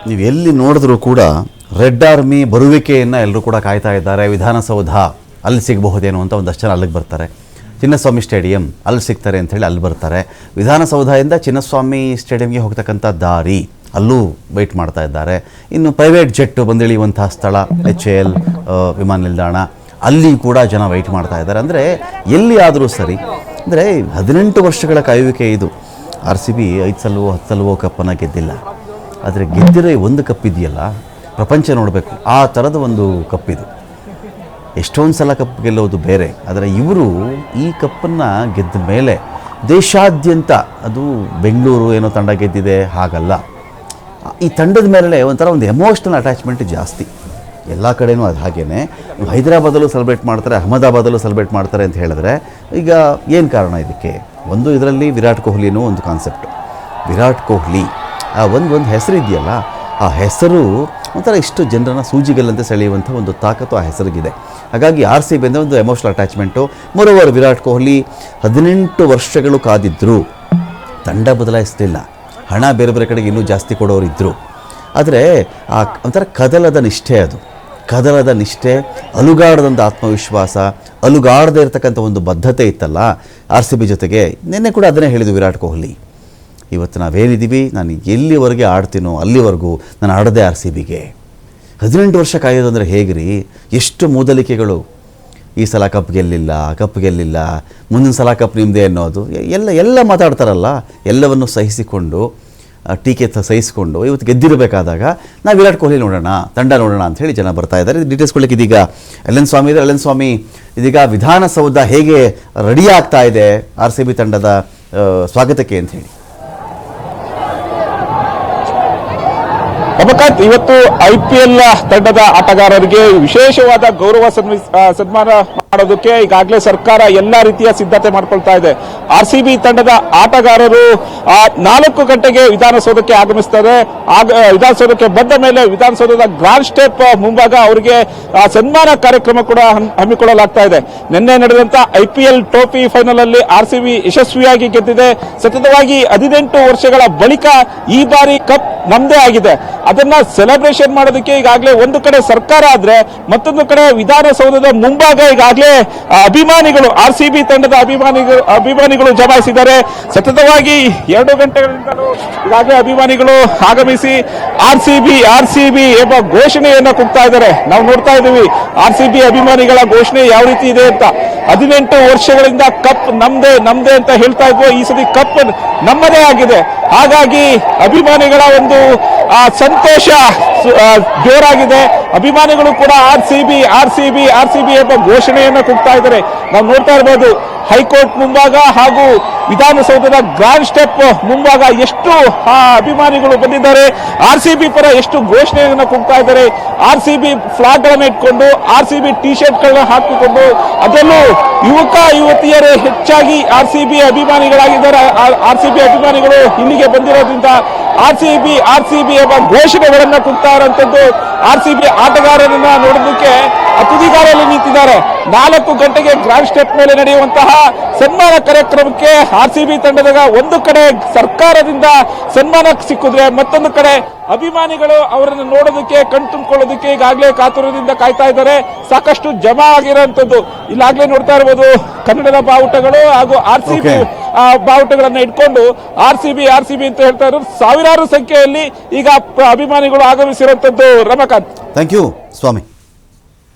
ನೀವು ಎಲ್ಲಿ ನೋಡಿದ್ರೂ ಕೂಡ ರೆಡ್ ಆರ್ಮಿ ಬರುವಿಕೆಯನ್ನು ಎಲ್ಲರೂ ಕೂಡ ಕಾಯ್ತಾ ಇದ್ದಾರೆ. ವಿಧಾನಸೌಧ ಅಲ್ಲಿ ಸಿಗಬಹುದೇನೋ ಅಂತ ಒಂದಷ್ಟು ಜನ ಅಲ್ಲಿಗೆ ಬರ್ತಾರೆ. ಚಿನ್ನಸ್ವಾಮಿ ಸ್ಟೇಡಿಯಂ ಅಲ್ಲಿ ಸಿಗ್ತಾರೆ ಅಂಥೇಳಿ ಅಲ್ಲಿ ಬರ್ತಾರೆ. ವಿಧಾನಸೌಧದಿಂದ ಚಿನ್ನಸ್ವಾಮಿ ಸ್ಟೇಡಿಯಂಗೆ ಹೋಗ್ತಕ್ಕಂಥ ದಾರಿ ಅಲ್ಲೂ ವೆಯ್ಟ್ ಮಾಡ್ತಾ ಇದ್ದಾರೆ. ಇನ್ನು ಪ್ರೈವೇಟ್ ಜೆಟ್ಟು ಬಂದಿಳಿಯುವಂತಹ ಸ್ಥಳ HAL ವಿಮಾನ ನಿಲ್ದಾಣ ಅಲ್ಲಿ ಕೂಡ ಜನ ವೆಯ್ಟ್ ಮಾಡ್ತಾ ಇದ್ದಾರೆ. ಅಂದರೆ ಎಲ್ಲಿ ಆದರೂ ಸರಿ, ಅಂದರೆ 18 ವರ್ಷಗಳ ಕಾಯುವಿಕೆ ಇದು. RCB 5 ಸಲವೋ 10 ಸಲವೋ ಕಪ್ಪನ್ನು ಗೆದ್ದಿಲ್ಲ, ಆದರೆ ಗೆದ್ದಿರೋ ಒಂದು ಕಪ್ ಇದೆಯಲ್ಲ, ಪ್ರಪಂಚ ನೋಡಬೇಕು, ಆ ಥರದ ಒಂದು ಕಪ್ಪಿದು. ಎಷ್ಟೊಂದು ಸಲ ಕಪ್ ಗೆಲ್ಲೋದು ಬೇರೆ, ಆದರೆ ಇವರು ಈ ಕಪ್ಪನ್ನು ಗೆದ್ದ ಮೇಲೆ ದೇಶಾದ್ಯಂತ, ಅದು ಬೆಂಗಳೂರು ಏನೋ ತಂಡ ಗೆದ್ದಿದೆ ಹಾಗಲ್ಲ, ಈ ತಂಡದ ಮೇಲೆ ಒಂಥರ ಒಂದು ಎಮೋಷ್ನಲ್ ಅಟ್ಯಾಚ್ಮೆಂಟ್ ಜಾಸ್ತಿ. ಎಲ್ಲ ಕಡೆಯೂ ಅದು ಹಾಗೇ. ಹೈದರಾಬಾದಲ್ಲೂ ಸೆಲೆಬ್ರೇಟ್ ಮಾಡ್ತಾರೆ, ಅಹಮದಾಬಾದಲ್ಲೂ ಸೆಲೆಬ್ರೇಟ್ ಮಾಡ್ತಾರೆ ಅಂತ ಹೇಳಿದ್ರೆ ಈಗ ಏನು ಕಾರಣ ಇದಕ್ಕೆ? ಒಂದು ಇದರಲ್ಲಿ ವಿರಾಟ್ ಕೊಹ್ಲಿನೂ ಒಂದು ಕಾನ್ಸೆಪ್ಟ್. ವಿರಾಟ್ ಕೊಹ್ಲಿ ಆ ಒಂದು ಹೆಸರು ಇದೆಯಲ್ಲ, ಆ ಹೆಸರು ಒಂಥರ ಇಷ್ಟು ಜನರನ್ನು ಸೂಜಿಗಲ್ಲಂತೆ ಸೆಳೆಯುವಂಥ ಒಂದು ತಾಕತ್ತು ಆ ಹೆಸರಿಗಿದೆ. ಹಾಗಾಗಿ RCB ಅಂದರೆ ಒಂದು ಎಮೋಷ್ನಲ್ ಅಟ್ಯಾಚ್ಮೆಂಟು. ಮೊರೋವರ್ ವಿರಾಟ್ ಕೊಹ್ಲಿ 18 ವರ್ಷಗಳು ಕಾದಿದ್ದರು, ತಂಡ ಬದಲಾಯಿಸಲಿಲ್ಲ. ಹಣ ಬೇರೆ ಬೇರೆ ಕಡೆಗೆ ಇನ್ನೂ ಜಾಸ್ತಿ ಕೊಡೋರಿದ್ದರು, ಆದರೆ ಆ ಒಂಥರ ಕದಲದ ನಿಷ್ಠೆ, ಅದು ಕದಲದ ನಿಷ್ಠೆ, ಅಲುಗಾಡದಂಥ ಆತ್ಮವಿಶ್ವಾಸ, ಅಲುಗಾಡದೇ ಇರತಕ್ಕಂಥ ಒಂದು ಬದ್ಧತೆ ಇತ್ತಲ್ಲ RCB ಜೊತೆಗೆ. ನಿನ್ನೆ ಕೂಡ ಅದನ್ನೇ ಹೇಳಿದ್ದು ವಿರಾಟ್ ಕೊಹ್ಲಿ, ಇವತ್ತು ನಾವೇನಿದ್ದೀವಿ, ನಾನು ಎಲ್ಲಿವರೆಗೆ ಆಡ್ತೀನೋ ಅಲ್ಲಿವರೆಗೂ ನಾನು ಆಡದೆ RCBಗೆ. 18 ವರ್ಷ ಕಾಯೋದು ಅಂದರೆ ಹೇಗ್ರಿ? ಎಷ್ಟು ಮೂದಲಿಕೆಗಳು. ಈ ಸಲ ಕಪ್ ಗೆಲ್ಲಿಲ್ಲ, ಮುಂದಿನ ಸಲ ಕಪ್ ನಿಮ್ಮದೇ ಅನ್ನೋದು ಎಲ್ಲ ಮಾತಾಡ್ತಾರಲ್ಲ. ಎಲ್ಲವನ್ನು ಸಹಿಸಿಕೊಂಡು, ಟೀಕೆ ಸಹಿಸಿಕೊಂಡು ಇವತ್ತು ಗೆದ್ದಿರಬೇಕಾದಾಗ ನಾವು ವಿರಾಟ್ ಕೊಹ್ಲಿ ನೋಡೋಣ, ತಂಡ ನೋಡೋಣ ಅಂಥೇಳಿ ಜನ ಬರ್ತಾ ಇದ್ದಾರೆ. ಡೀಟೇಲ್ಸ್ ಕೊಡಲಿಕ್ಕೆ ಇದೀಗ LN ಸ್ವಾಮಿ ಇದೆ. LN ಸ್ವಾಮಿ, ಇದೀಗ ವಿಧಾನಸೌಧ ಹೇಗೆ ರೆಡಿ ಆಗ್ತಾ ಇದೆ RCB ತಂಡದ ಸ್ವಾಗತಕ್ಕೆ ಅಂತ ಹೇಳಿ? ಅಬಕಾತ್, ಇವತ್ತು IPL ತಂಡದ ಆಟಗಾರರಿಗೆ ವಿಶೇಷವಾದ ಗೌರವ ಸನ್ಮಾನ ಮಾಡೋದಕ್ಕೆ ಈಗಾಗಲೇ ಸರ್ಕಾರ ಎಲ್ಲಾ ರೀತಿಯ ಸಿದ್ಧತೆ ಮಾಡ್ಕೊಳ್ತಾ ಇದೆ. RCB ತಂಡದ ಆಟಗಾರರು 4 ಗಂಟೆಗೆ ವಿಧಾನಸೌಧಕ್ಕೆ ಆಗಮಿಸ್ತಾರೆ. ವಿಧಾನಸೌಧಕ್ಕೆ ಬಂದ ಮೇಲೆ ವಿಧಾನಸೌಧದ ಗ್ರಾಂಡ್ ಸ್ಟೆಪ್ ಮುಂಭಾಗ ಅವರಿಗೆ ಸನ್ಮಾನ ಕಾರ್ಯಕ್ರಮ ಕೂಡ ಹಮ್ಮಿಕೊಳ್ಳಲಾಗ್ತಾ ಇದೆ. ನಿನ್ನೆ ನಡೆದಂತ IPL ಟ್ರೋಫಿ ಫೈನಲ್ ಅಲ್ಲಿ RCB ಯಶಸ್ವಿಯಾಗಿ ಗೆದ್ದಿದೆ. ಸತತವಾಗಿ 18 ವರ್ಷಗಳ ಬಳಿಕ ಈ ಬಾರಿ ಕಪ್ ನಮ್ದೇ ಆಗಿದೆ. ಅದನ್ನ ಸೆಲೆಬ್ರೇಷನ್ ಮಾಡೋದಕ್ಕೆ ಈಗಾಗಲೇ ಒಂದು ಕಡೆ ಸರ್ಕಾರ ಆದ್ರೆ, ಮತ್ತೊಂದು ಕಡೆ ವಿಧಾನಸೌಧದ ಮುಂಭಾಗ ಈಗಾಗಲೇ ಅಭಿಮಾನಿಗಳು, RCB ತಂಡದ ಅಭಿಮಾನಿಗಳು ಜಮಾಯಿಸಿದ್ದಾರೆ. ಸತತವಾಗಿ 2 ಗಂಟೆಗಳಿಂದಲೂ ಈಗಾಗಲೇ ಅಭಿಮಾನಿಗಳು ಆಗಮಿಸಿ RCB ಎಂಬ ಘೋಷಣೆಯನ್ನ ಕೂಗ್ತಾ ಇದ್ದಾರೆ. ನಾವು ನೋಡ್ತಾ ಇದ್ದೀವಿ RCB ಅಭಿಮಾನಿಗಳ ಘೋಷಣೆ ಯಾವ ರೀತಿ ಇದೆ ಅಂತ. 18 ವರ್ಷಗಳಿಂದ ಕಪ್ ನಮ್ದೇ ಅಂತ ಹೇಳ್ತಾ ಇದ್ವು, ಈ ಸತಿ ಕಪ್ ನಮ್ಮದೇ ಆಗಿದೆ. ಹಾಗಾಗಿ ಅಭಿಮಾನಿಗಳ ಒಂದು ಸಂತೋಷ ಜೋರಾಗಿದೆ. ಅಭಿಮಾನಿಗಳು ಕೂಡ RCB ಎಂಬ ಘೋಷಣೆಯನ್ನ ಕೂಗ್ತಾ ಇದ್ದಾರೆ. ನಾವು ನೋಡ್ತಾ ಇರಬಹುದು ಹೈಕೋರ್ಟ್ ಮುಂಭಾಗ ಹಾಗೂ ವಿಧಾನಸೌಧದ ಗ್ರಾಂಡ್ ಸ್ಟೆಪ್ ಮುಂಭಾಗ ಎಷ್ಟು ಅಭಿಮಾನಿಗಳು ಬಂದಿದ್ದಾರೆ. RCB ಪರ ಎಷ್ಟು ಘೋಷಣೆಯನ್ನು ಕೂಗ್ತಾ ಇದ್ದಾರೆ. RCB ಫ್ಲಾಗ್ ಗಳನ್ನ ಇಟ್ಕೊಂಡು, RCB ಟಿ ಶರ್ಟ್ ಗಳನ್ನ ಹಾಕಿಕೊಂಡು, ಅದರಲ್ಲೂ ಯುವತಿಯರೇ ಹೆಚ್ಚಾಗಿ RCB ಅಭಿಮಾನಿಗಳಾಗಿದ್ದಾರೆ. RCB ಅಭಿಮಾನಿಗಳು ಇಲ್ಲಿಗೆ ಬಂದಿರೋದ್ರಿಂದ RCB ಎಂಬ ಘೋಷಣೆಗಳನ್ನ ಕೂಗ್ತಾ ಇರುವಂತದ್ದು. RCB ಆಟಗಾರರನ್ನ ನೋಡೋದಕ್ಕೆ ತುದಿಗಾಲಲ್ಲಿ ನಿಂತಿದ್ದಾರೆ. 4 ಗಂಟೆಗೆ ಗ್ರಾಂಡ್ ಸ್ಟೆಪ್ ಮೇಲೆ ನಡೆಯುವಂತಹ ಸನ್ಮಾನ ಕಾರ್ಯಕ್ರಮಕ್ಕೆ RCB ತಂಡದ ಒಂದು ಕಡೆ ಸರ್ಕಾರದಿಂದ ಸನ್ಮಾನ ಸಿಕ್ಕಿದ್ರೆ, ಮತ್ತೊಂದು ಕಡೆ ಅಭಿಮಾನಿಗಳು ಅವರನ್ನು ನೋಡೋದಕ್ಕೆ, ಕಣ್ತುಂಬಿಕೊಳ್ಳೋದಕ್ಕೆ ಈಗಾಗಲೇ ಕಾತುರದಿಂದ ಕಾಯ್ತಾ ಇದ್ದಾರೆ. ಸಾಕಷ್ಟು ಜಮಾ ಆಗಿರುವಂತದ್ದು ಇಲ್ಲಾಗ್ಲೇ ನೋಡ್ತಾ ಇರಬಹುದು. ಕನ್ನಡದ ಬಾವುಟಗಳು ಹಾಗೂ RCB ಬಾವುಟಗಳನ್ನ ಇಟ್ಕೊಂಡು RCB ಅಂತ ಹೇಳ್ತಾ ಇರೋದು. ಸಾವಿರಾರು ಸಂಖ್ಯೆಯಲ್ಲಿ ಈಗ ಅಭಿಮಾನಿಗಳು ಆಗಮಿಸಿರುವಂತದ್ದು. Ramakant, thank you Swami.